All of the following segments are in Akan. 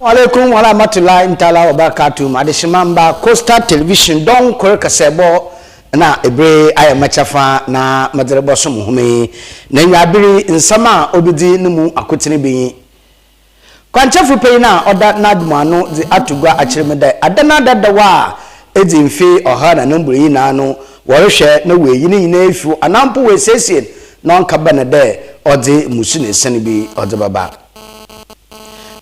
Alaikum wa rahmatullahi ta'ala wa barakatuh. Madishimamba Coastal Television don kore kasebo na ebre aya machafa na maderebo so muhume na nyabiri nsama obidi numu akotene bi kwanchefu pei na oda nadmanu di atugwa achiremeda adana dadawa edi mfe oha na numburu yi na anu worehwe na weyi ni nyina efu anampo we sesien na onkaba na de odi musu ne sene bi odi baba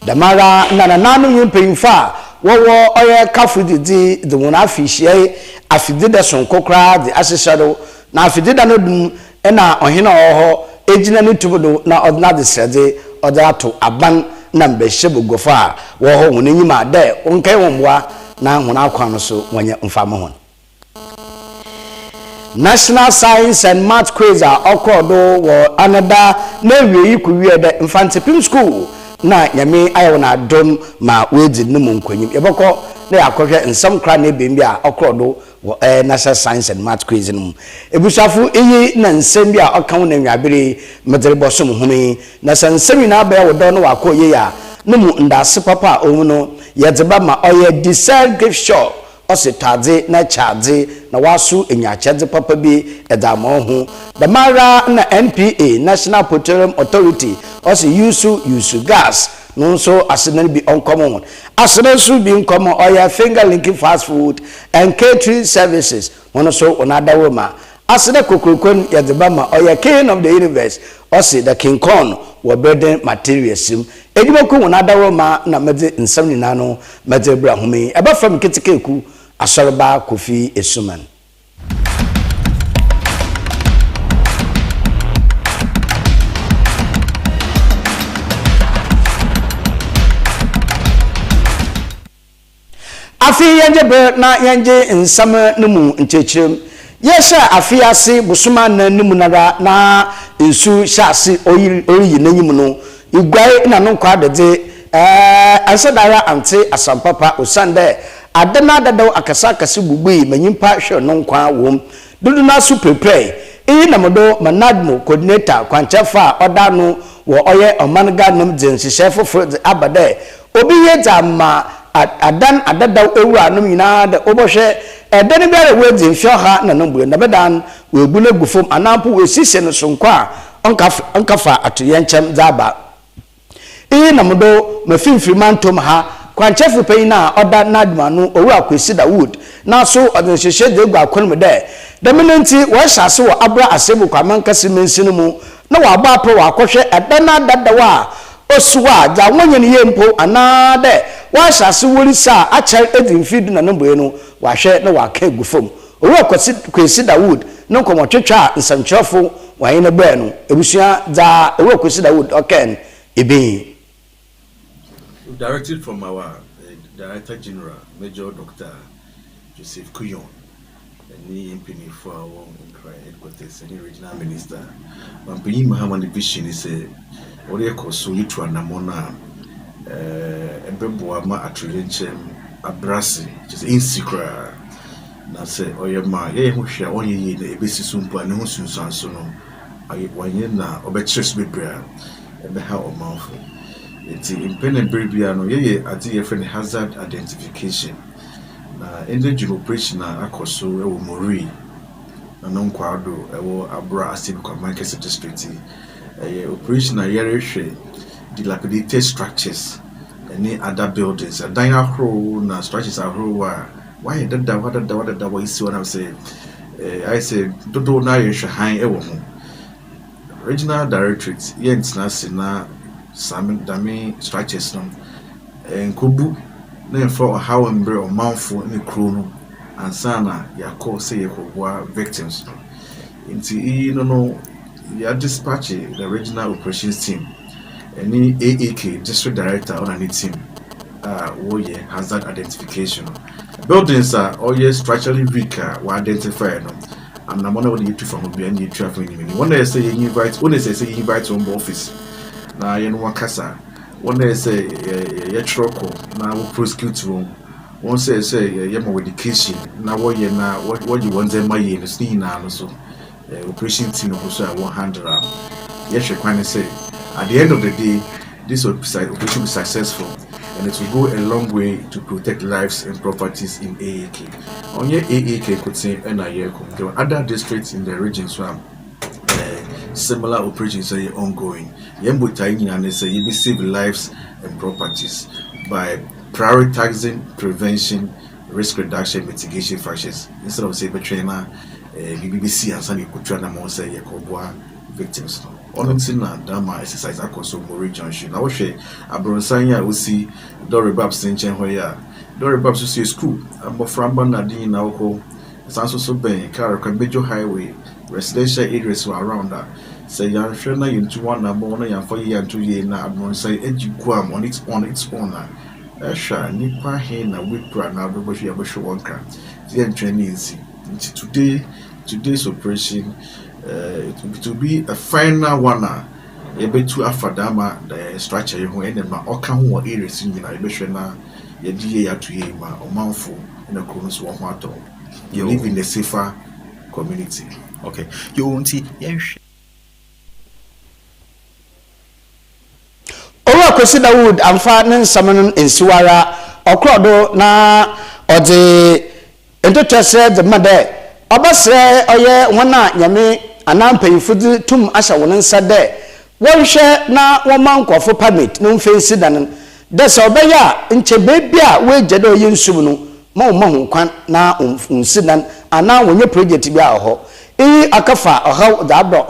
damara na nanu yimpemfa wowo oye kafudidi de wona afihie afidida sonkokra de asesado na afidida no dum na ohina oho ejina ni tubudo na odna de sede odato aban na mbehye gofa wo ho wona nyima de onkai wonwa na hona akwan so wonye mfama hon National Science and Math Quiz okodo wo anada na wiyi kuwie de Infantipim School na nyame ayo na dom ma wedi numu nkwanyim yeboko na yakohwe nsam kra na bembi a okrodo wo National Science and Math Quiz num ebusafu eyi na nsem bi a okan na nwabere mederebo so muhumi na sansemi na aba wo do no wakoye ya numu ndase papa omuno yedeba ma oye diesel gift shop ositade na chade na wasu enyachade papa bi edamo ho the mara na NPA National Petroleum Authority osi yusu gas no so asena bi uncommon asena su bi uncommon oya finger linking fast food and catering services ono so onada woma asena kokrokon yadeba ma oya king of the universe osi the king corn wo building materials edimoku onada woma na mede nsam ni nano mede bra home eba fam kitikeku ASORBA KOFI ESSUMAN afi yanje be na yanje nsam numu nchechirem yesha afi ase busuma na numu na nsu shasi oyi nanyim no igwai na no kwa dede asadara ante asampapa osande adana dadaw akasa kasi bugui manyimpa hwe no nkwa wom dudu na su prepare na modo manadmo coordinator kwanchafa odanu wo oye omanga nom densise foforo abade obi yeda ma adan adadaw ewura no nyina de obohwe edene biare wedi mfio ha na nombuo na bedan we gune gufom anampo we sise no sonkwa onkafa atoyenchem zaba na modo mafimfiriman tom ha kwanchefu pei na oda nadmanu owu akwesi da wood na so odenhwehwe de gwa akonmu de dominanti wo hyase wo abra asebu kwamanka simensinu mu na wa ba pro wa akohwe edana dadawa osuwa ja wonye ne yempo anade wa hyase worisa acher edimfidu na nomboye no wa hwe na wa ka gufom owu akwesi da wood no komotwetwa nsamkyerefo wa yin na bra no ebusua da owu akwesi da wood oken ebe directed from our Director General, Major Dr. Joseph Kuyon, and the impany for our headquarters and regional minister. Mampini Mahamani Vision is a Oriako Sulitu and Namona, a Bemboama Atrilenchem, Abrasi, just insecure. Na say, Oyama, who shall only in a basis sumpa and Hosun Sansono, I wanyena, Obetres Bibria, and the how of mouthful. It's independent Beribiano, at the friend hazard identification. Engine operation Akoso, Mori, non quadro, Abra Asibico Manchester District, operation Yerishe, dilapidated structures, any other buildings, a diner hole, na structures are who are. Why did that? What that was what I'm saying? I said, Dodo Narish High Ewomo. Regional Directorate, Yens Nasina. Some dami structures no enkobu na for how embre o manfo ni kro no ansana yakọ say yakọwa victims no nti no ya dispatch the regional operations team any AAK district director on any team woye hazard identification buildings are all structurally weak we identify no and na one you from obi and you travel ni one say you invite one say you invite on office na yen wakasa one say ye troko na we prosecute room one say ye mo education na wo ye na what you want them my yen sni na so operation team no so 100 ye hwe kwan say at the end of the day this operation be successful and it will go a long way to protect lives and properties in AAK. On your AAK could say there were other districts in the region similar operations are ongoing. Yembutai say you save lives and properties by prioritizing prevention, risk reduction, mitigation factors instead of say trainer BBC and Sunny Kutrana Mo say Yakobwa victims. Honestly, Dama exercise across Mori Junction. I wish Abronsanya will see Dory Babs in Chenhoya. Dory Babs will see school. I'm from Banadi in Alco, Sanso Bay, Karaka Major Highway, residential areas were around that. Say young Shana into one number and 4 years and 2 years now. Abronsay Eduquam on its own. Asha, Nipa Hena, Whipra, now the Bush Yabashawanka. The entrance today's operation. It will be a final one. Able to afadama the structure you end ma oka ho areas in na ebehwena ye die ya to ye ma omanfo na kronos wo ho ato. You live in a safer community. Okay. You won't see Owa Kwesida Wood amfa ne nsamanon ensiwara okrodo na ode entotese de made obasre oye wona nyame anampayifudi tum asha won nsa de wonhwe na womankofo permit no mfensi dan de se obeya nche bebia wejede oye nsum no ma wo mahu kwan na unsi dan ana wonye project bia ho eyi akafa oha da abro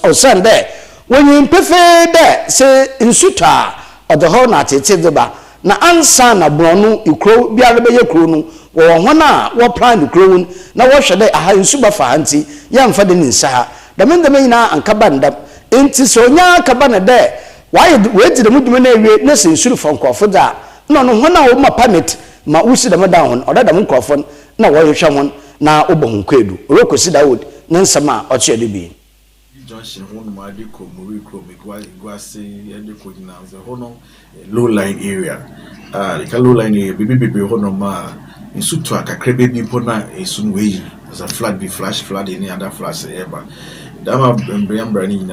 osande wonye mpefe de se nsuta odoho na tete deba na ansa na bronu ikro bia lebeye kro no wo hona wo plan kro na wo hwede aha nsuba fa anti ya mfa de nsa da mendeme nyina ankaba ndam enti so nya akaba na de we di de mudum na ewie na se nsuru fa nkofo da no no hona wo ma permit ma usi da meda hon oda da nkofo na wo hwehwe hon na obohun kwedu Rokosi Dawood na nsama o che de bi Junction one Madiko Muriko Miguasi Ediko now the Hono low line area. The low line area, baby Honoma in Sutua, Kakrebe Bipona, a soon way as a flood be flash flood any other flash ever. Dama Brian Brani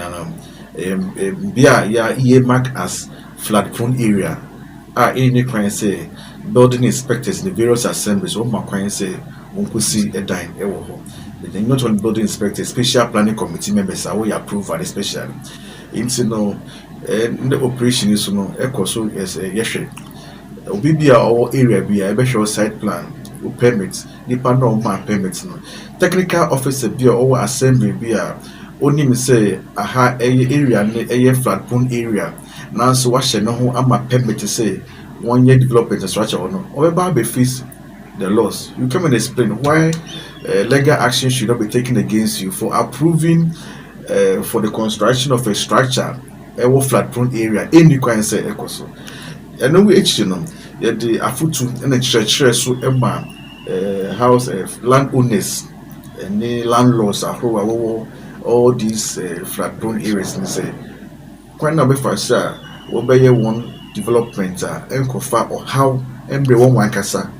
Bia ya mark as flood prone area. Any crime say building inspectors in the various assemblies, what my crime say, won't see a dime ever. The not only building inspectors, special planning committee members are we approve for especially. In the operation is no echo so as a yeshe. Obibia or area be a special site plan or permits, depend on my permits. No technical officer be or assembly be a only say a high area a flat prone area. Now so what shall know I'm a permit to say 1 year development structure or no. Or about be fees the laws. You come and explain why legal action should not be taken against you for approving for the construction of a structure a flat prone area in the Queen say ecoso. And no we the afutu and the church so emma house landowners and the landlords are all these flat prone areas and say quite number for sir obey one development and KOFI or how embre one kasa.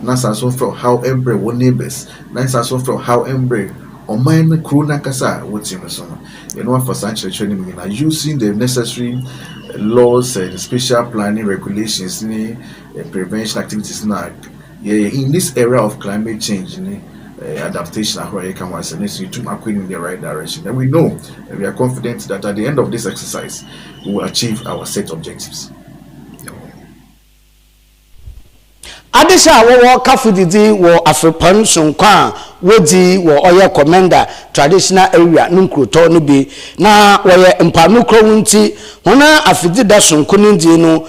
Nasa so from how embre one neighbors, Nasa so from how embre or mine crew nakasa, what's in the summer. You know, for such a training, using the necessary laws and special planning regulations, prevention activities. In this era of climate change, adaptation, how you can was necessary to move in the right direction. And we know and we are confident that at the end of this exercise, we will achieve our set objectives. Adisha wo kafudidi wo Afripan sonkwa wodi wo oye commander traditional area nunkroto no bi na wo ye mpanu krowunti hona afidi da sonko ndi no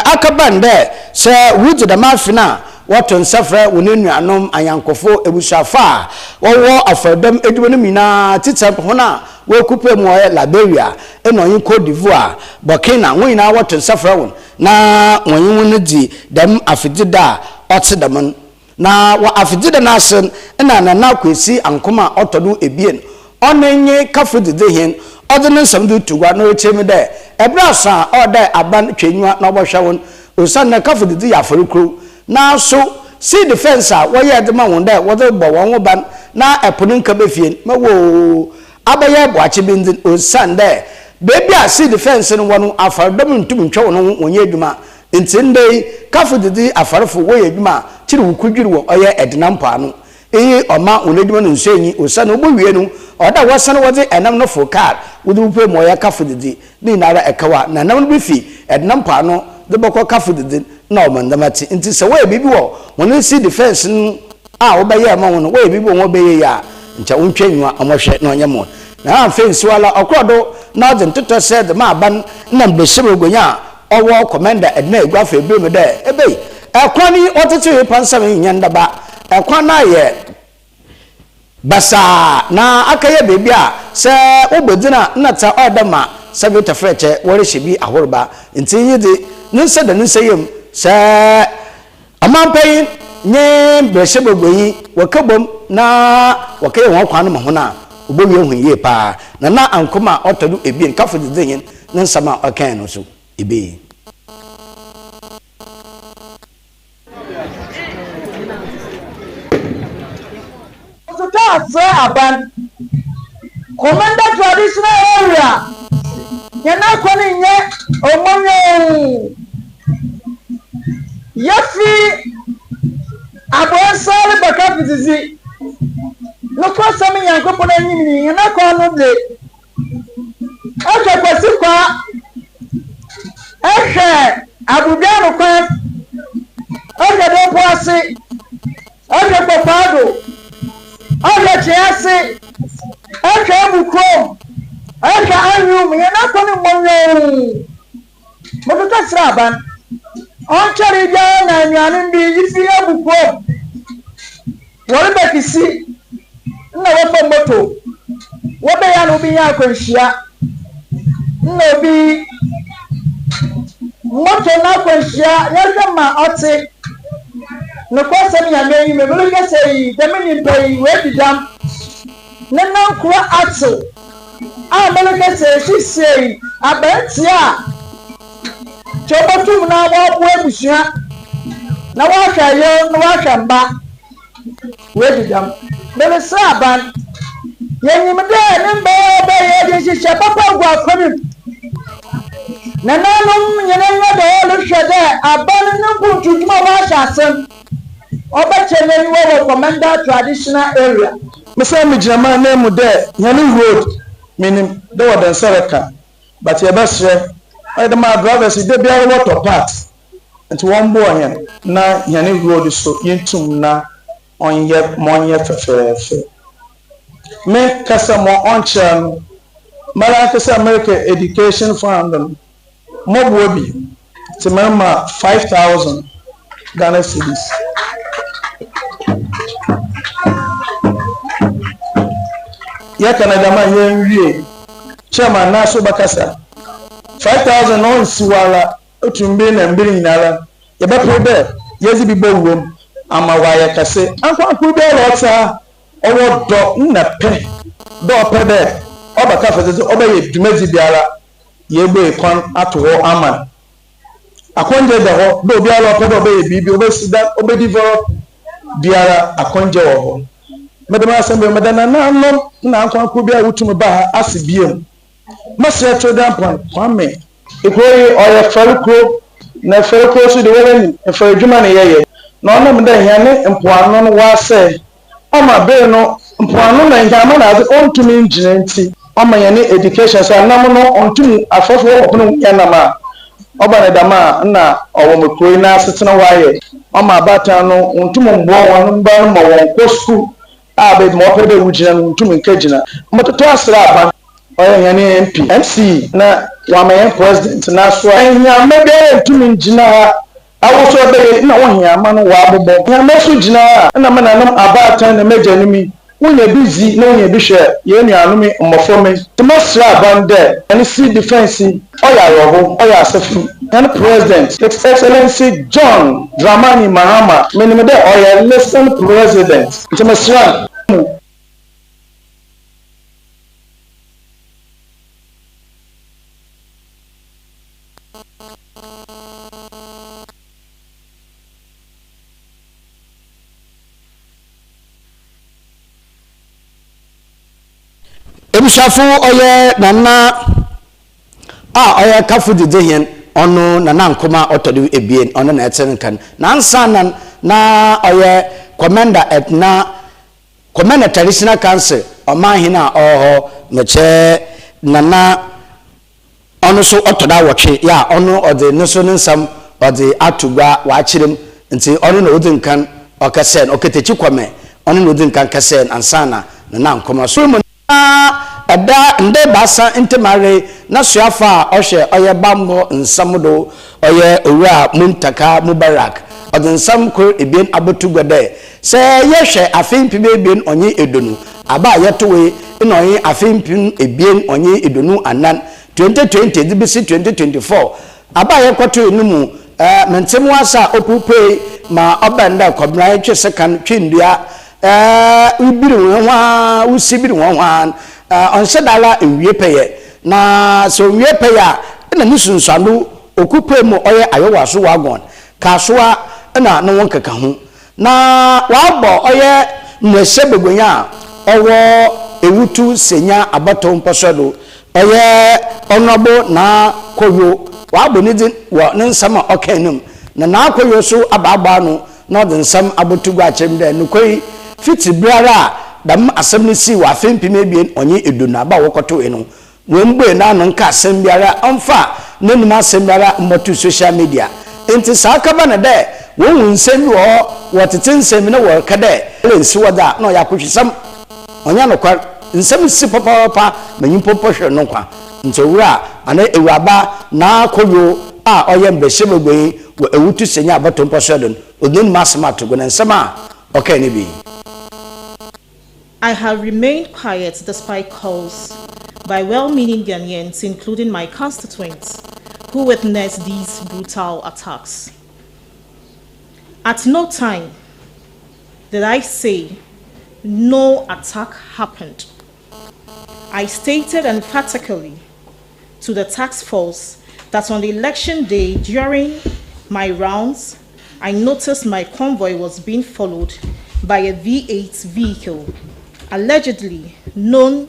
akabande se wudi da mafina waton safra wonenu anom ayankofo ebusafa wo afadam edwonu mina titemp hona wo kupe mu oye Liberia eno Cote d'Ivoire Burkina wona waton safra won na wonyi won di dam afidida otsedam na wa afidida na asen na kwesi ankoma otodo ebien onenye kafudide hen odene nsam tugwa na ochemi de ebrasa ode aban twenwa na obhwa won osan na kafudide ya aforikro na so see defense woye de ma won de wode bo won ban na eponu nka befien mawo abaye boache bindin osan de baby see defense no wonu afardom ntum ntwe won wonye aduma ntinde kafo didi afarefo wo ye dwuma kire wukudwiri wo oye edinampa no oma onedwuma no nsenyi osa no obowie no oda wasane wode enam no for car wode upe mo ya kafo didi ni nara ekawa na nam no bifi edinampa no de boko kafo didi na o mandamati nti se wo ye bibi wo wono si defense no a wo baye ma wono wo ye bibi wo baye ya ncha wontwanwa amohwe na onyemo na fence wala okrodo na ode ntoto said ma ban na mbeshebe gonya owo commander edna egwafe ebem de ebe ekwani otete pansam nyandaba ekwana ye basa na akaye bebi a se obodina nata odama se beta freche wore shebi ahorba nti yidi nse da nse yem se amampai nye breshebe goyi wakabom na wakaye won kwano mahona obowie hu ye pa na ankoma otodu ebien kafo didenyen nsama okan no so ebe aban commander traditional area yana kwani nye omonyo yafi abonsale bakafitizi loko sami yankopo na nyini yana kwano de aka kwasi kwa abubiano kwa aka do poase aka popado aka chiase aka bukom aka anyum yana kwani monyo motoka sraban on chari bia na nyanin bi yifi abukom wori bekisi na wofa moto wobe ya no bi ya kwanhia na bi moto na kwanhia ya ma ote no kwasam ya meyi me bele kase demini pai we bidam na nankwa ato a bele kase sisei abetia chobotum na wo ebusia na wa hwayo na wa hwamba we bidam bele saban yenyimde nimbe be ye shisha papa gwa kwani na nanum nyenenga de lo hwede aban nku tutuma wa hyasem obachele wo commander traditional area mese me jama na mu de yani road minim de wadan saraka but ye basre I the my drivers de bia water parts nti won bo hen na yani road so yintum na onye monye fefefe me kasa mo onchen mara kasa America Education Fund mo bobi ti mama 5,000 Ghana cedis ya Canada man yenwie chairman na so bakasa 5,000 on siwala otumbe na mbiri nyala ya ba prebe yezi bi bowom ama wa ya kase ankwa ku be lota owo do na pe do pe de obaka feze oba ye dumezi biara ye gbe kon atoho aman akonje de ho do biara pe do be ye bibi obesida obedivo biara akonje wo ho medama asembe medana na no na ankwa ku bia wutum ba asibiem masre chodan plan kwame ekoyi oye farko na farko su de wani farjuma ne yeye na ono mda hiane mpoano no wase oma be no mpoano na njama na azi ontumi njine nti oma yane education so anam no ontumi afofo opono yanama oba ne dama na owo mekoi na asetena waye oma bata no ontumi mbo won mba no won ko school abe mo pede wujina ontumi nkagina mototo asra aba oya yani MP MC na wamayen president na so anya mebe ntumi njina awoso be na wohia ma no wa abobo nya meso jina na mananam abatan na mejanimi wonya busy na wonya bihwe ye nuanumi mmofome tmasra bande ani si defense oya roho oya asafu and president His Excellency John Dramani Mahama menimede oya listen president tmasra ebushafu oye nana oye kafu dide hen ono na nankoma otodu ebien ono na eten kan na ansa na oye commander et na commander traditional council omahina oho meche na ono so otoda wotwe ya ono ode nso nsam ode atugwa wa chirem nti ono na odin kan okesen oketechi kwame ono na odin kan kesen ansana na nankoma so mo ada nde basa ntemare na suafa ohwe oye bamgo nsamdo oye owura muntaka mubarak odin sam ko ebien abotugode se yehwe afimpi ebien onye edonu aba yetowe na onye afimpi ebien onye edonu anan 2020 dibisi 2024 aba yekoto enumu mentemu asa opupe ma obanda kobran twese kan twindua ubiri wonwa usibiri wonwa onsedala ewie peye na so wie peya na nisunsuando okupe mu oye ayowaso wagon kasoa na no won kaka hu na wabo oye nwese begonya owo ewutu senya abato mposodo oye onobo na koyo wabo nidin wo nsama okenum na koyo so ababa no na de nsam abotugwa chemde nukoi fiti brara dam asem si wa fempim ebien onye eduna ba wokoto eno wemgbe na no nka asem biara amfa nanum asem biara mbotu social media enti sakaba na de won nsem wo wotete nsem na wo kada lensi woda na yakotwisam onya no kwa nsem si papa manyi popo hwe no kwa ntowura ana ewaba na koyo a oye mbehye megbe wo ewutu senya abato mposodon odin masmato go nsema okay ni bi. I have remained quiet despite calls by well-meaning Ghanaians, including my constituents, who witnessed these brutal attacks. At no time did I say no attack happened. I stated emphatically to the task force that on the election day during my rounds, I noticed my convoy was being followed by a V8 vehicle, allegedly known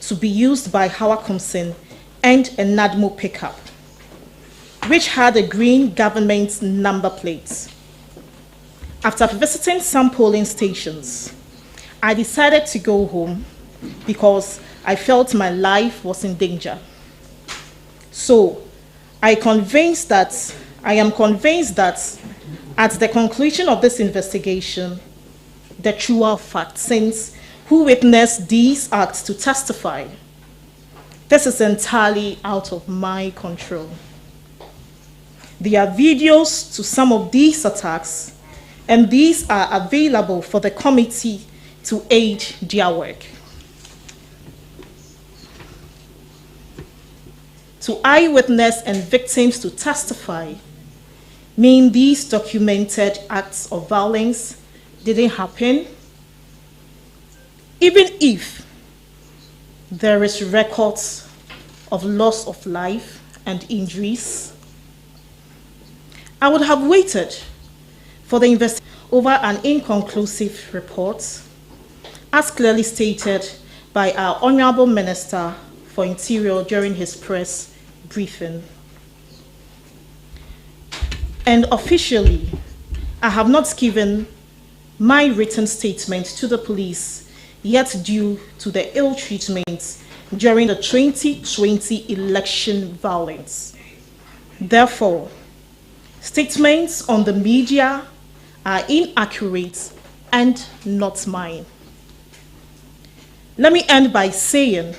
to be used by Howard Compson and a Nadmo pickup, which had a green government number plate. After visiting some polling stations, I decided to go home because I felt my life was in danger. So I am convinced that at the conclusion of this investigation, the truer facts, since who witnessed these acts to testify, this is entirely out of my control. There are videos to some of these attacks, and these are available for the committee to aid their work. To eyewitness and victims to testify mean these documented acts of violence didn't happen, even if there is records of loss of life and injuries. I would have waited for the investigation over an inconclusive report, as clearly stated by our Honorable Minister for Interior during his press briefing. And officially, I have not given my written statement to the police yet due to the ill treatment during the 2020 election violence. Therefore, statements on the media are inaccurate and not mine. Let me end by saying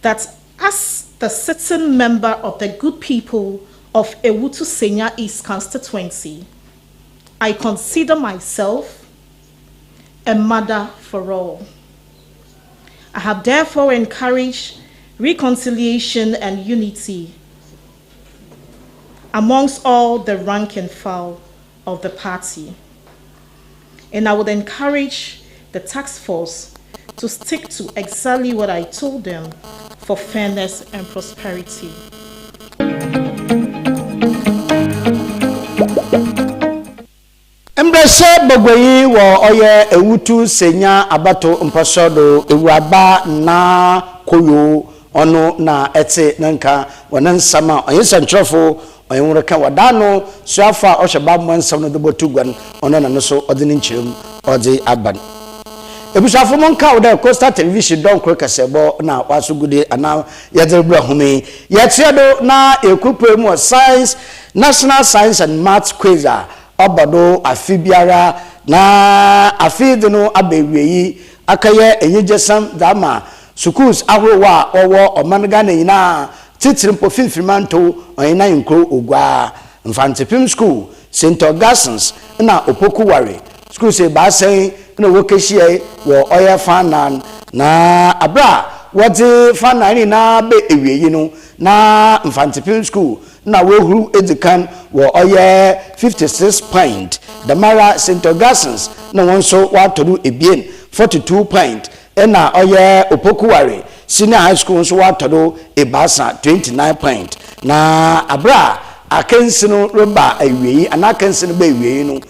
that as the sitting member of the good people of Ewutu Senya East constituency, I consider myself a mother for all. I have therefore encouraged reconciliation and unity amongst all the rank and file of the party. And I would encourage the task force to stick to exactly what I told them for fairness and prosperity. Embrace Bogwei wo oye Ewutu Senya Abato Mposodo Ewuraba na koyo ono na ete nanka wonan sama oyensantrofo oyeworo ka wadano suafa ohweba mwansam no dobotu gwan ono na no so odene nchirem odi aban ebusafo monka oda Coastal Television don kro kasebo na wasugude ana yadrebra home yetiedo na ekupre mu science national science and math quiz obado afibiara na afide no abeweyi akaye enyejesam dama schools ahrowa owo omanga na nyina titrimpo finfrimanto oyina nkro ogwa Mfantepim school St Augustins na Opokuware school se ba sen na wokehie wo oya fanan na abra wodi fanan na be ewiyi no na Mfantepim school na wohuru edikan wo oya 56 point damara St Augustins na wonso watoru ebien 42 point ena oya Opokuware senior high school nso watoru ebasa 29 point na abra akensino roba awiyi anakensino ba awiyi no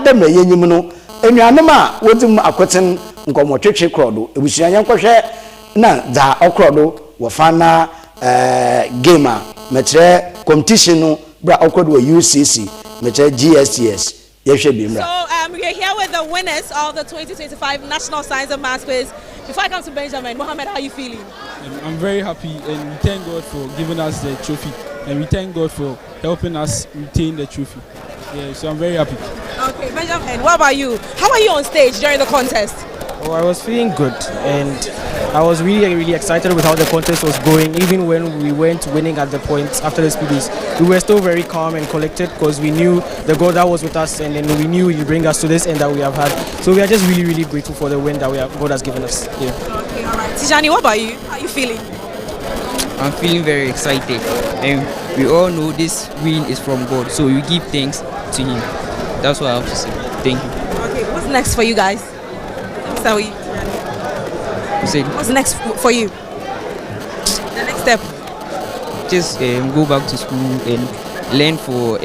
demre yenyim no enuanom a wodim akoten nkomotwetwe krodo ebusuan yankwohwe na da okrodo wo fana game metre competition no bra okrodo wo UCC metre GSTS yehwe bimra. So we're here with the winners of the 2025 National Science and Maths Quiz. Before I come to Benjamin, Mohammed, how are you feeling? I'm very happy, and we thank God for giving us the trophy, and we thank God for helping us retain the trophy. Yeah, so I'm very happy. Okay, Benjamin, what about you? How are you on stage during the contest? Oh, I was feeling good, and I was really excited with how the contest was going. Even when we weren't winning at the points after the speedies, we were still very calm and collected because we knew the God that was with us, and then we knew He'd bring us to this end that we have had. So we are just really grateful for the win that God has given us. Yeah. Okay, all right. Tijani, what about you? How are you feeling? I'm feeling very excited, and we all know this win is from God, so we give thanks to Him. That's what I have to say. Thank you. Okay, what's next for you guys? What's next for you? The next step? Just go back to school and learn for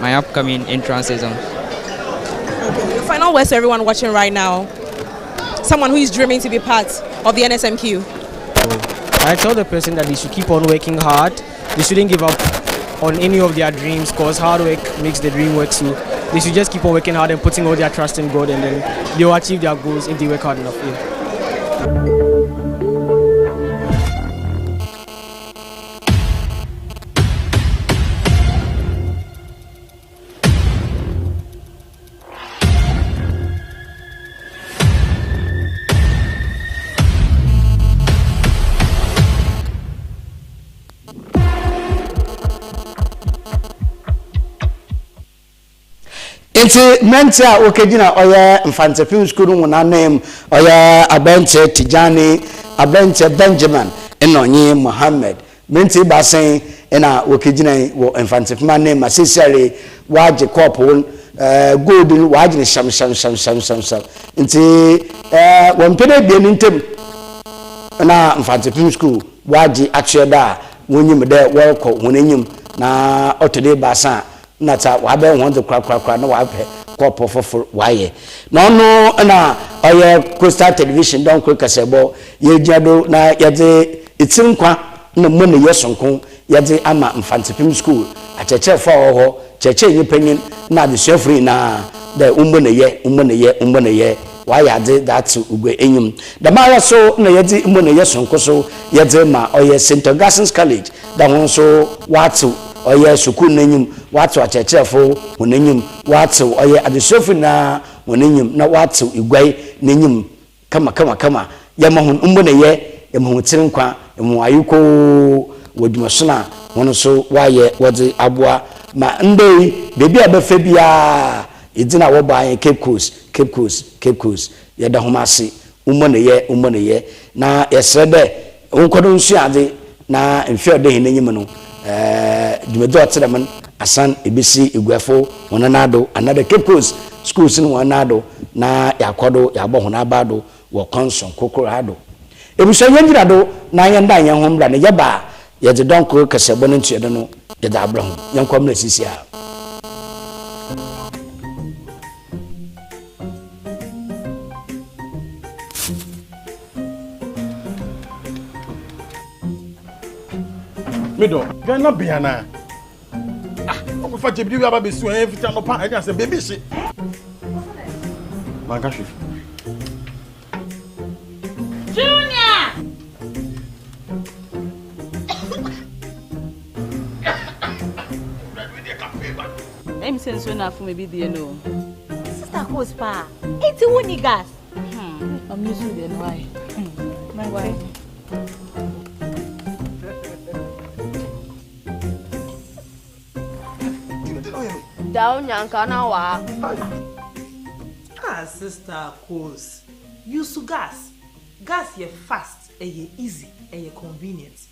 my upcoming entrance exam. Okay, your final words to everyone watching right now. Someone who is dreaming to be part of the NSMQ. I tell the person that they should keep on working hard. They shouldn't give up on any of their dreams because hard work makes the dream work. So they should just keep on working hard and putting all their trust in God, and then they will achieve their goals if they work hard enough. Yeah. Enti mentia okejina oya Mfantepim school mu na name oya Abenche Tijani Abenche Benjamin enonye Mohammed menti basen ena okejina wo Mfantepim name masisiare waje cup won gold waje sham enti wompede bi ntem na Mfantepim school waje actually wonyim de welko wonenyim na otode basan nata wabe won the kra na wape kopo for waye no na oye Coastal Television don kro kasebo ye giado na yede itinkwa na mo ne yesonko yede ama Mfantepim school acheche fa ho cheche yipanyin na de sefri na de umbo ne ye waye ade that ugwe enyum the mara so na yede umbo ne yesonko so yede ma oye St Augustins College da won so watu oye sukun nanyum watu achechefo wonanyum watu oye adesofu na wonanyum na watu igwai nanyum kama yamahun umbone ye yamahun tirenkwa yamu ayuko wodumosona wono so waye wodi aboa ma ndei bebi abefa bia edina wo ban Cape Coast yeda homase umbone ye na yesrede wonkodo nsu ade na mfe de hinanyim no jumedo atsedaman asan ebisi igwefo wonanado another Cape Coast schools no wonanado na yakodo yabo honabado wo konson kokorado ebuso yenjira do na yenda yen ho mra ne yeba yede donko kasebo no ntuede no yeda abrahom yenkom na sisia Me do. Gana biana. Ah, ko fa jebiri aba be su en fita no pa e say baby she. Manga shi. Junior. I'm saying so enough for me be there no. Sister Cospa, it's a winning gas. I'm used to it why. My wife. Down yankana wa. Ah, Sister Cos. Use to gas. Gas ye fast, ye easy, ye convenient.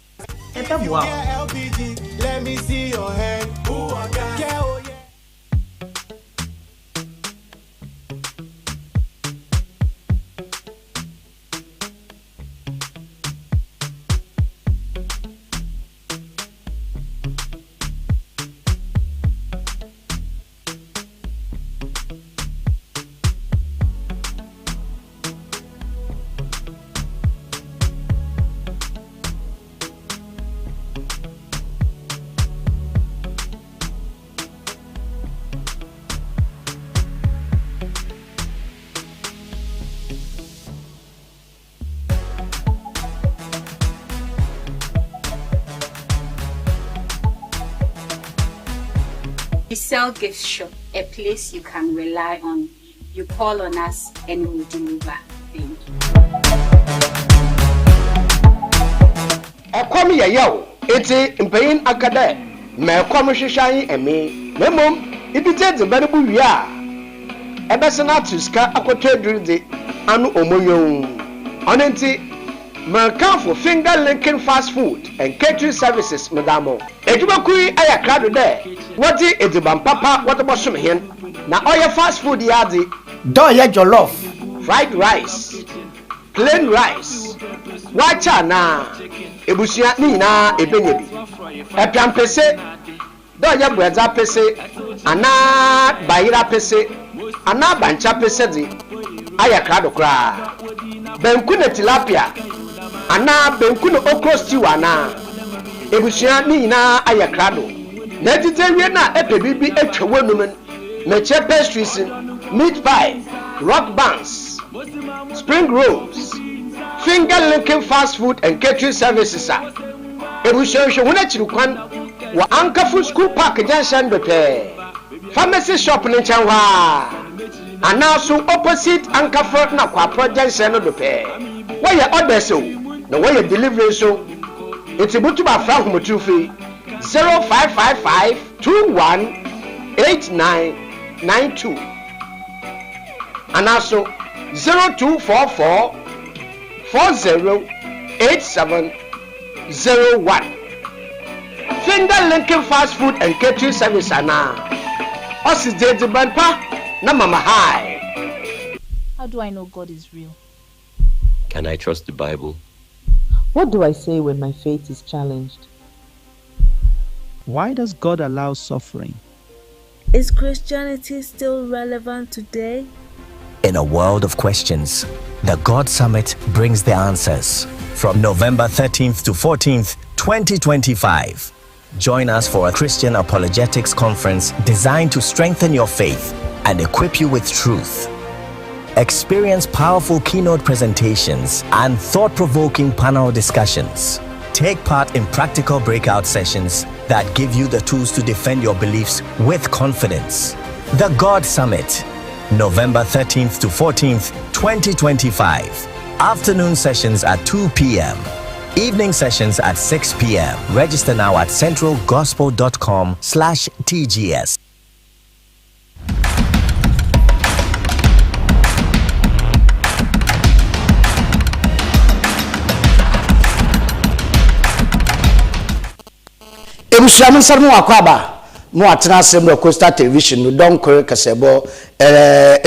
Wow. LPG, let me see your hand. Ooh, I got it. We sell gift shop, a place you can rely on. You call on us and we'll deliver. Thank you. Akwami ya yao, eti mpayin akade, me kwami shishayin emi, memom, ibite de benebu wia, ebesena tuska akote dridi, anu omoyon. Onenti, Mercant Finger Linking Fast Food and Catering Services, Madamo. Ejubakui ayakrado de. Wati edibam papa wata bosom hen. Na oya fast food yadi. Doya jollof, fried rice, plain rice. Wacha na ebusia ni na ebenyebi. Epian pese, doya breza pese, ana bayira pese, ana bancha pese di. Ayakrado kra. Benkune tilapia. Ana benkuno okro stew ana ebusia ni na ayakrado na tite wie na epebibi etwewo numen na che pastries meat pie rock buns spring rolls finger licking fast food and catering services ebusia hwe wona chirukwan wa Ankafu School Park junction dope pharmacy shop ni chanwa ana so opposite Ankafu na kwa project no dope why your order so na why your delivery so it's about to be frank motufi 0555218992 and also 0244408701 Finger Linking Fast Food and Catering Service ana us is the banpa na mama high. How do I know God is real? Can I trust the Bible? What do I say when my faith is challenged? Why does God allow suffering? Is Christianity still relevant today? In a world of questions, the God Summit brings the answers. From November 13th to 14th, 2025. Join us for a Christian apologetics conference designed to strengthen your faith and equip you with truth. Experience powerful keynote presentations and thought-provoking panel discussions. Take part in practical breakout sessions that give you the tools to defend your beliefs with confidence. The God Summit, November 13th to 14th, 2025. Afternoon sessions at 2 p.m. Evening sessions at 6 p.m. Register now at centralgospel.com/TGS. Ebusuamu nsarmu akwaba mu atena asem Coastal Television no donkore kasebo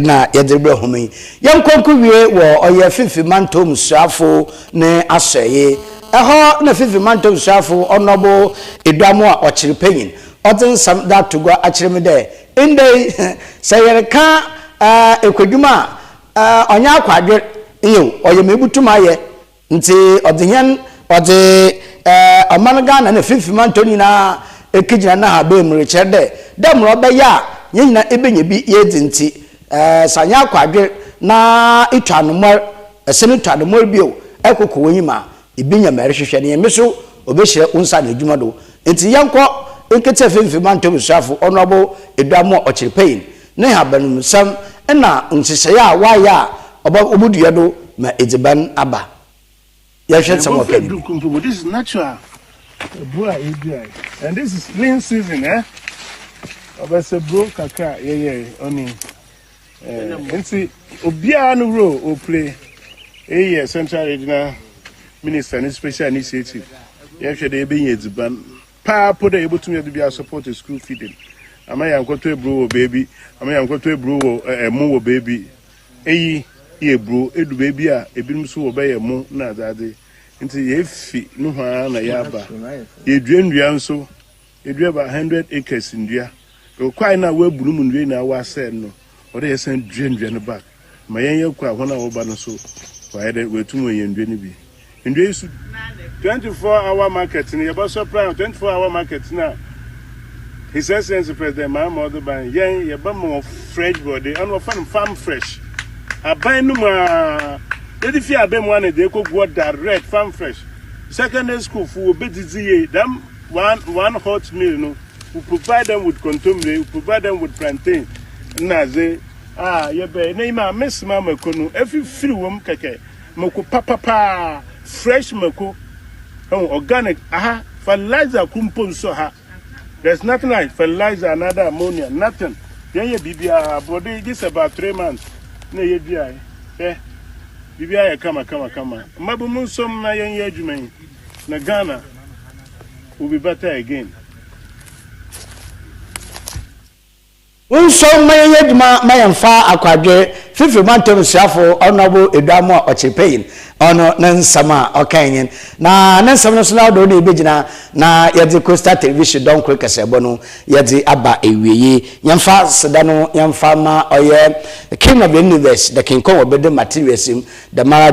na yedrebre homi yankonku wie wo oye fifi manto musuafo ne aseye eho na fifi manto musuafo onobo eduamu a ochiripenyin odin sam that to go achirime de inde sayereka ekwadwuma onya akwadwe iyo oye mebutuma ye nti odinyan ode amanaga na fifima ntoni na ekijina na ha be mre chede dem ro be ya nyina ebenye bi yedinti sanya kwadwe na itwanomor esene twanomor bio ekoko wonyima ibinya mere hwehwe ne yemeso obehye unsa na adwuma do enti yanko enkete fifima ntoni suafo onobo edwamo ochiripain ne ha banum sam na nsese ya waya obuduya do ma edziban aba ya hwet some of it. This is natural. And this is lean season, eh? Obese bro kaka oni enti obia no role o play central regional minister and special initiative ya hwe de ebe edziban pa po de able to me be support the school feeding amaya nkoto ebro wo baby amaya nkoto ebro wo emu wo baby ye bro edu baby a ebinum so wo be ye mu na adade nti ye fi no ha na ya ba ye duandua nso ye dua ba 100 acres ndua o kwai na we buru mu ndua na wa sel no o de yesen duandua no back ma yen ye kwa hona wo ba no so wa de wetum ye ndua ni bi ndua isu 24-hour market ni ye ba supply 24-hour market na His Excellency President Mahmoud Ban yen ye ba mo fresh body and we farm fresh aban no ma Dedi fi abem one dey go direct farm fresh. Secondary school for obedizi them one hot meal no. We provide them with contomere, we provide them with plantain. Naze ye be na ima miss mama kono every free wom keke. Moko papa fresh moko. Organic fertilizer kumpo so ha. There's nothing like fertilizer another ammonia, nothing. Then ye bibia body this about 3 months. Na ye bia Bibia ya kama mabu munsom na yen adwuman na Ghana will be better again. Unsom mayen adwuma mayemfa akwadwe fifi mantem siafo onabo edwamo ochiripain ono nansama okanyen na nansam no so na do na ebegina na yede Coastal Television don kwekasebo no yede aba ewieye yemfa seda no yemfa ma oye king of the universe the king of the materials the mara